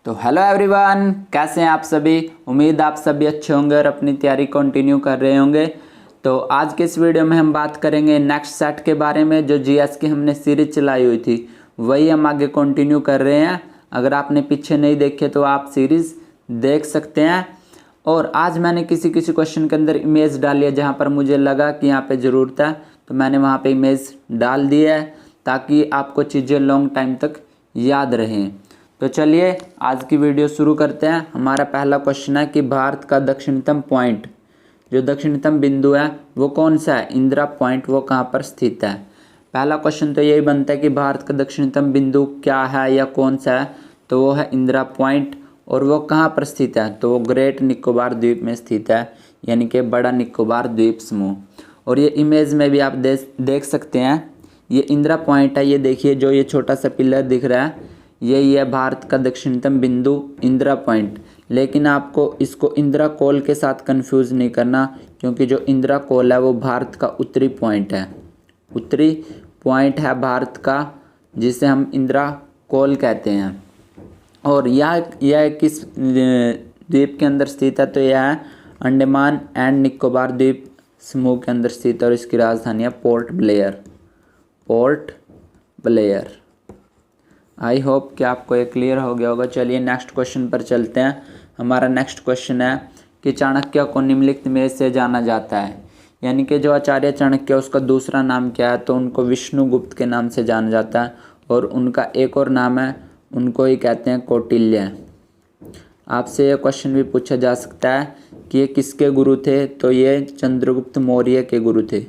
तो hello everyone, कैसे हैं आप सभी। उम्मीद आप सभी अच्छे होंगे और अपनी तैयारी कंटिन्यू कर रहे होंगे। तो आज के इस वीडियो में हम बात करेंगे नेक्स्ट सेट के बारे में। जो जीएस की हमने सीरीज चलाई हुई थी वही हम आगे कंटिन्यू कर रहे हैं। अगर आपने पीछे नहीं देखे तो आप सीरीज देख सकते हैं। और आज मैंने किसी क्वेश्चन के अंदर इमेज डाली है, जहाँ पर मुझे लगा कि यहाँ पे ज़रूरत है तो मैंने वहाँ पे इमेज डाल दी है, ताकि आपको चीज़ें लॉन्ग टाइम तक याद रहें। तो चलिए आज की वीडियो शुरू करते हैं। हमारा पहला क्वेश्चन है कि भारत का दक्षिणतम पॉइंट, जो दक्षिणतम बिंदु है वो कौन सा है। इंदिरा पॉइंट वो कहाँ पर स्थित है। पहला क्वेश्चन तो यही बनता है कि भारत का दक्षिणतम बिंदु क्या है या कौन सा है, तो वो है इंदिरा पॉइंट। और वो कहाँ पर स्थित है, तो वो ग्रेट निकोबार द्वीप में स्थित है, यानी कि बड़ा निकोबार द्वीप समूह। और ये इमेज में भी आप देख सकते हैं, ये इंदिरा पॉइंट है। ये देखिए, जो ये छोटा सा पिलर दिख रहा है यही है भारत का दक्षिणतम बिंदु इंदिरा पॉइंट। लेकिन आपको इसको इंदिरा कोल के साथ कंफ्यूज नहीं करना, क्योंकि जो इंदिरा कोल है वो भारत का उत्तरी पॉइंट है। उत्तरी पॉइंट है भारत का, जिसे हम इंदिरा कोल कहते हैं। और यह किस द्वीप के अंदर स्थित है, तो यह है अंडमान एंड निकोबार द्वीप समूह के अंदर स्थित है। और इसकी राजधानी है port Blair. Port Blair. I hope कि आपको ये क्लियर हो गया होगा। चलिए नेक्स्ट क्वेश्चन पर चलते हैं। हमारा नेक्स्ट क्वेश्चन है कि चाणक्य को निम्नलिखित में से जाना जाता है, यानी कि जो आचार्य चाणक्य उसका दूसरा नाम क्या है, तो उनको विष्णुगुप्त के नाम से जाना जाता है। और उनका एक और नाम है, उनको ही कहते हैं कौटिल्य। आपसे ये क्वेश्चन भी पूछा जा सकता है कि ये किसके गुरु थे, तो ये चंद्रगुप्त मौर्य के गुरु थे।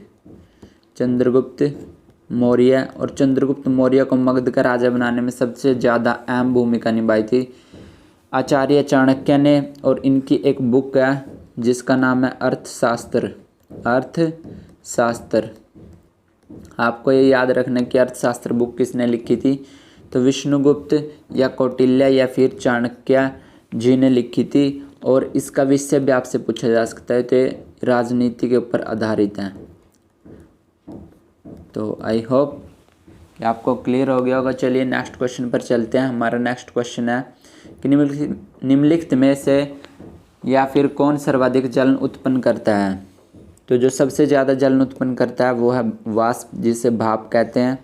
चंद्रगुप्त मौर्य। और चंद्रगुप्त मौर्य को मगध का राजा बनाने में सबसे ज़्यादा अहम भूमिका निभाई थी आचार्य चाणक्य ने। और इनकी एक बुक है जिसका नाम है अर्थशास्त्र। अर्थशास्त्र। आपको ये याद रखना कि अर्थशास्त्र बुक किसने लिखी थी, तो विष्णुगुप्त या कौटिल्य या फिर चाणक्य जी ने लिखी थी। और इसका विषय भी आपसे पूछा जा सकता है, तो राजनीति के ऊपर आधारित है। तो आई होप कि आपको क्लियर हो गया होगा। चलिए नेक्स्ट क्वेश्चन पर चलते हैं। हमारा नेक्स्ट क्वेश्चन है कि निम्नलिखित में से या फिर कौन सर्वाधिक जलन उत्पन्न करता है। तो जो सबसे ज़्यादा जलन उत्पन्न करता है वो है वाष्प, जिसे भाप कहते हैं।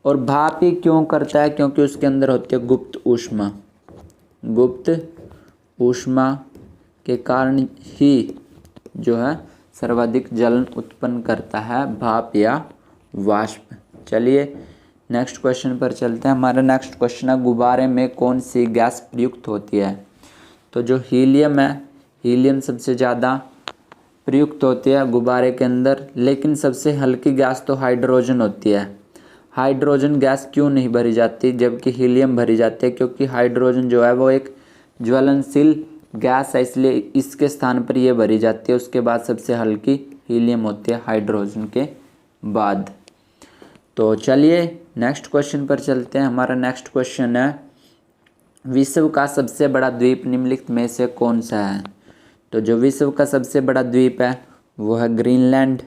और भाप ही क्यों करता है, क्योंकि उसके अंदर होती है गुप्त ऊष्मा। गुप्त ऊष्मा के कारण ही जो है सर्वाधिक जलन उत्पन्न करता है भाप या वाष्प। चलिए नेक्स्ट क्वेश्चन पर चलते हैं। हमारा नेक्स्ट क्वेश्चन है गुब्बारे में कौन सी गैस प्रयुक्त होती है। तो जो हीलियम है, हीलियम सबसे ज़्यादा प्रयुक्त होती है गुब्बारे के अंदर। लेकिन सबसे हल्की गैस तो हाइड्रोजन होती है। हाइड्रोजन गैस क्यों नहीं भरी जाती जबकि हीलियम भरी जाती है, क्योंकि हाइड्रोजन जो है वो एक ज्वलनशील गैस है, इसलिए इसके स्थान पर ये भरी जाती है। उसके बाद सबसे हल्की हीलियम होती है हाइड्रोजन के बाद। तो चलिए नेक्स्ट क्वेश्चन पर चलते हैं। हमारा नेक्स्ट क्वेश्चन है विश्व का सबसे बड़ा द्वीप निम्नलिखित में से कौन सा है। तो जो विश्व का सबसे बड़ा द्वीप है वो है ग्रीनलैंड।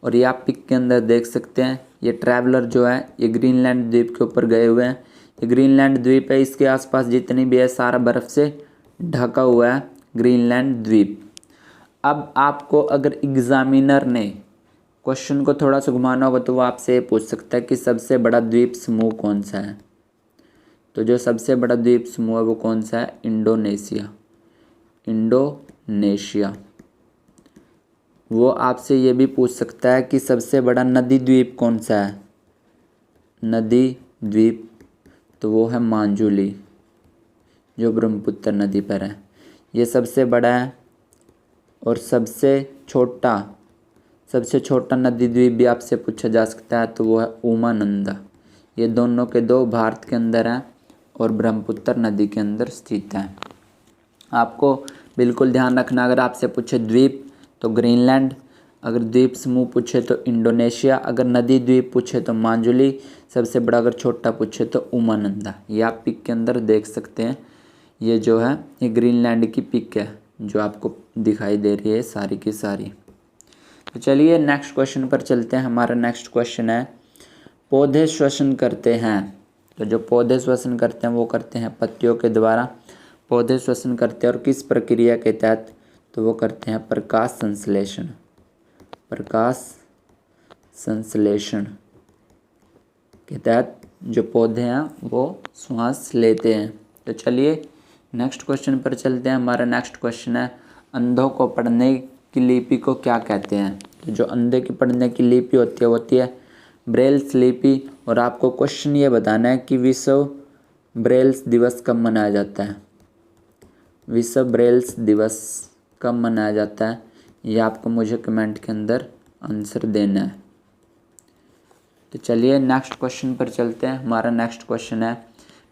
और ये आप पिक के अंदर देख सकते हैं, ये ट्रैवलर जो है ये ग्रीनलैंड द्वीप के ऊपर गए हुए हैं। ये ग्रीनलैंड द्वीप है, इसके आसपास जितनी भी है सारा बर्फ़ से ढका हुआ है ग्रीनलैंड द्वीप। अब आपको अगर एग्जामिनर ने क्वेश्चन को थोड़ा सा घुमाना होगा तो वो आपसे पूछ सकता है कि सबसे बड़ा द्वीप समूह कौन सा है। तो जो सबसे बड़ा द्वीप समूह है वो कौन सा है, इंडोनेशिया। इंडोनेशिया। वो आपसे ये भी पूछ सकता है कि सबसे बड़ा नदी द्वीप कौन सा है। नदी द्वीप तो वो है मांजुली, जो ब्रह्मपुत्र नदी पर है। ये सबसे बड़ा है। और सबसे छोटा नदी द्वीप भी आपसे पूछा जा सकता है, तो वो है उमानंदा। ये दोनों के दो भारत के अंदर हैं और ब्रह्मपुत्र नदी के अंदर स्थित हैं। आपको बिल्कुल ध्यान रखना, अगर आपसे पूछे द्वीप तो ग्रीनलैंड, अगर द्वीप समूह पूछे तो इंडोनेशिया, अगर नदी द्वीप पूछे तो मांजुली, सबसे बड़ा अगर छोटा पूछे तो उमानंदा। ये आप पिक के अंदर देख सकते हैं। ये जो है ये ग्रीनलैंड की पिक है जो आपको दिखाई दे रही है सारी की सारी। तो चलिए नेक्स्ट क्वेश्चन पर चलते हैं। हमारा नेक्स्ट क्वेश्चन है पौधे श्वसन करते हैं तो जो पौधे श्वसन करते हैं वो करते हैं पत्तियों के द्वारा। पौधे श्वसन करते हैं और किस प्रक्रिया के तहत, तो वो करते हैं प्रकाश संश्लेषण। प्रकाश संश्लेषण के तहत जो पौधे हैं वो श्वास लेते हैं। तो चलिए नेक्स्ट क्वेश्चन पर चलते हैं। हमारा नेक्स्ट क्वेश्चन है, अंधों को पढ़ने की लिपि को क्या कहते हैं। तो जो अंधे की पढ़ने की लिपि होती है ब्रेल्स लिपि। और आपको क्वेश्चन ये बताना है कि विश्व ब्रेल्स दिवस कब मनाया जाता है। विश्व ब्रेल्स दिवस कब मनाया जाता है, ये आपको मुझे कमेंट के अंदर आंसर देना है। तो चलिए नेक्स्ट क्वेश्चन पर चलते हैं। हमारा नेक्स्ट क्वेश्चन है,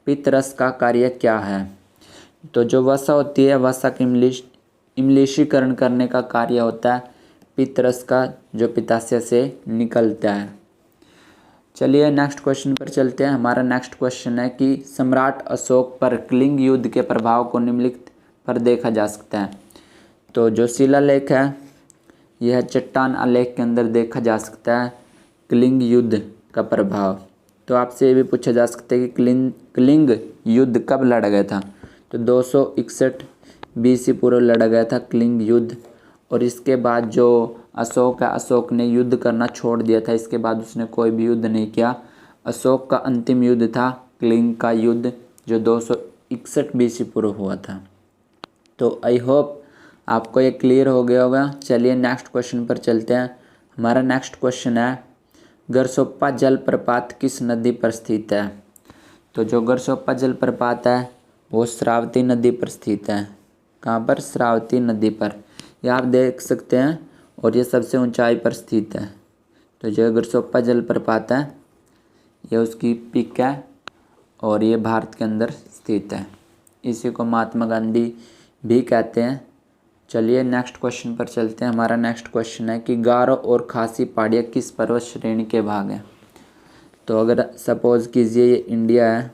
पित्तरस का कार्य क्या है। तो जो वसा होती है, वसा का इमलिशीकरण करने का कार्य होता है पित्तरस का, जो पित्ताशय से निकलता है। चलिए नेक्स्ट क्वेश्चन पर चलते हैं। हमारा नेक्स्ट क्वेश्चन है कि सम्राट अशोक पर कलिंग युद्ध के प्रभाव को निम्नलिखित पर देखा जा सकता है। तो जो शिलालेख है यह चट्टान आलेख के अंदर देखा जा सकता है कलिंग युद्ध का प्रभाव। तो आपसे ये भी पूछा जा सकता है कि कलिंग युद्ध कब लड़ा गया था। तो 261 BC पूर्व लड़ा गया था कलिंग युद्ध। और इसके बाद जो अशोक है, अशोक ने युद्ध करना छोड़ दिया था। इसके बाद उसने कोई भी युद्ध नहीं किया। अशोक का अंतिम युद्ध था कलिंग का युद्ध, जो 261 BC पूर्व हुआ था। तो आई होप आपको ये क्लियर हो गया होगा। चलिए नेक्स्ट क्वेश्चन पर चलते हैं। हमारा नेक्स्ट क्वेश्चन है, गरसोप्पा जलप्रपात किस नदी पर स्थित है। तो जो गरसोप्पा जलप्रपात है वो श्रावती नदी पर स्थित है। कहाँ पर, श्रावती नदी पर, ये आप देख सकते हैं। और ये सबसे ऊंचाई पर स्थित है। तो जो गरसोप्पा जलप्रपात है ये उसकी पीक है और ये भारत के अंदर स्थित है। इसी को महात्मा गांधी भी कहते हैं। चलिए नेक्स्ट क्वेश्चन पर चलते हैं। हमारा नेक्स्ट क्वेश्चन है कि गारो और खासी पहाड़ियाँ किस पर्वत श्रेणी के भाग हैं। तो अगर सपोज कीजिए ये इंडिया है,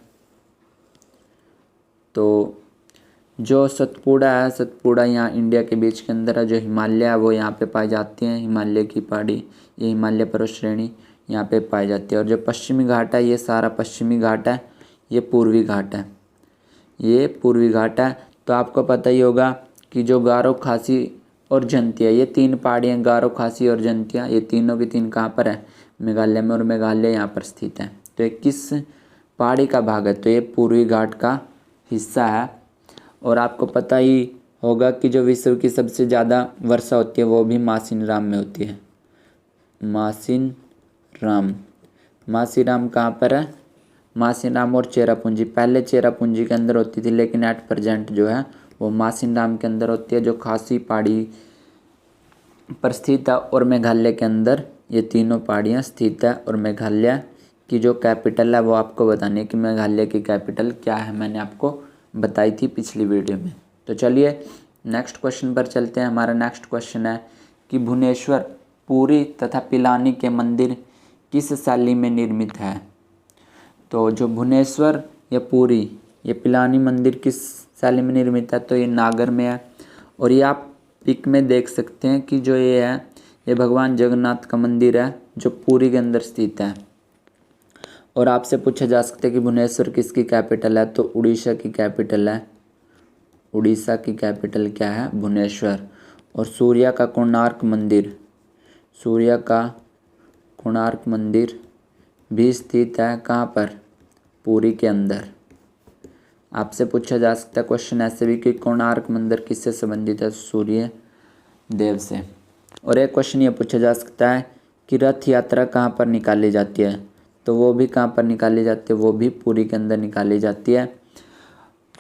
तो जो सतपुड़ा है, सतपुड़ा यहाँ इंडिया के बीच के अंदर है। जो हिमालय है वो यहाँ पे पाई जाती है, हिमालय की पहाड़ी, ये हिमालय पर्वत श्रेणी यहाँ पे पाई जाती है। और जो पश्चिमी घाट है ये सारा पश्चिमी घाट है, ये पूर्वी घाट है, ये पूर्वी घाट है। तो आपको पता ही होगा कि जो गारो, खासी और जंतिया, ये तीन पहाड़ियाँ, गारो, खासी और जंतिया, ये तीनों की तीन कहाँ पर है, मेघालय में। और मेघालय यहाँ पर स्थित है। तो ये किस पहाड़ी का भाग है, तो ये पूर्वी घाट का हिस्सा है। और आपको पता ही होगा कि जो विश्व की सबसे ज़्यादा वर्षा होती है वो भी मासिनराम में होती है। मासिनराम, मासिनराम कहाँ पर है, मासिनराम और चेरापूंजी। पहले चेरापूंजी के अंदर होती थी, लेकिन एट प्रेजेंट जो है वो मासिनराम के अंदर होती है, जो खासी पहाड़ी पर स्थित है। और मेघालय के अंदर ये तीनों पहाड़ियाँ स्थित है। और मेघालय की जो कैपिटल है वो आपको बतानी है कि मेघालय की कैपिटल क्या है, मैंने आपको बताई थी पिछली वीडियो में। तो चलिए नेक्स्ट क्वेश्चन पर चलते हैं। हमारा नेक्स्ट क्वेश्चन है कि भुवनेश्वर, पुरी तथा पिलानी के मंदिर किस शैली में निर्मित है। तो जो भुवनेश्वर या पुरी या पिलानी मंदिर किस शैली में निर्मित है, तो ये नागर में है। और ये आप पिक में देख सकते हैं कि जो ये है ये भगवान जगन्नाथ का मंदिर है, जो पुरी के अंदर स्थित है। और आपसे पूछा जा सकता है कि भुवनेश्वर किसकी कैपिटल है, तो उड़ीसा की कैपिटल है। उड़ीसा की कैपिटल क्या है, भुवनेश्वर। और सूर्य का कोणार्क मंदिर, सूर्य का कोणार्क मंदिर भी स्थित है कहाँ पर, पुरी के अंदर। आपसे पूछा जा सकता है क्वेश्चन ऐसे भी कि कोणार्क मंदिर किससे संबंधित है, सूर्य देव से। और एक क्वेश्चन ये पूछा जा सकता है कि रथ यात्रा कहाँ पर निकाली जाती है, तो वो भी कहाँ पर निकाली जाती है, वो भी पुरी के अंदर निकाली जाती है।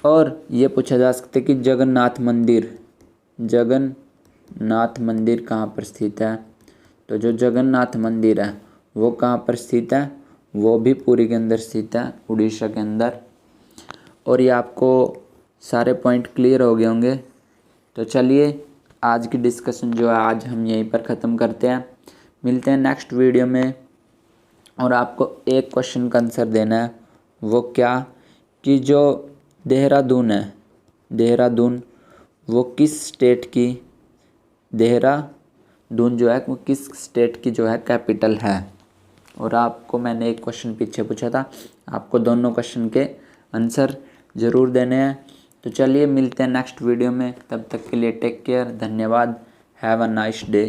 और ये पूछा जा सकता है कि जगन्नाथ मंदिर, जगन्नाथ मंदिर कहाँ पर स्थित है। तो जो जगन्नाथ मंदिर है वो कहाँ पर स्थित है, वो भी पुरी के अंदर स्थित है, उड़ीसा के अंदर। और ये आपको सारे पॉइंट क्लियर हो गए होंगे। तो चलिए आज की डिस्कशन जो है आज हम यहीं पर ख़त्म करते हैं। मिलते हैं नेक्स्ट वीडियो में। और आपको एक क्वेश्चन का आंसर देना है, वो क्या कि जो देहरादून है, देहरादून वो किस स्टेट की, देहरादून जो है वो किस स्टेट की जो है कैपिटल है। और आपको मैंने एक क्वेश्चन पीछे पूछा था, आपको दोनों क्वेश्चन के आंसर ज़रूर देने हैं। तो चलिए मिलते हैं नेक्स्ट वीडियो में, तब तक के लिए टेक केयर, धन्यवाद, हैव अ नाइस डे।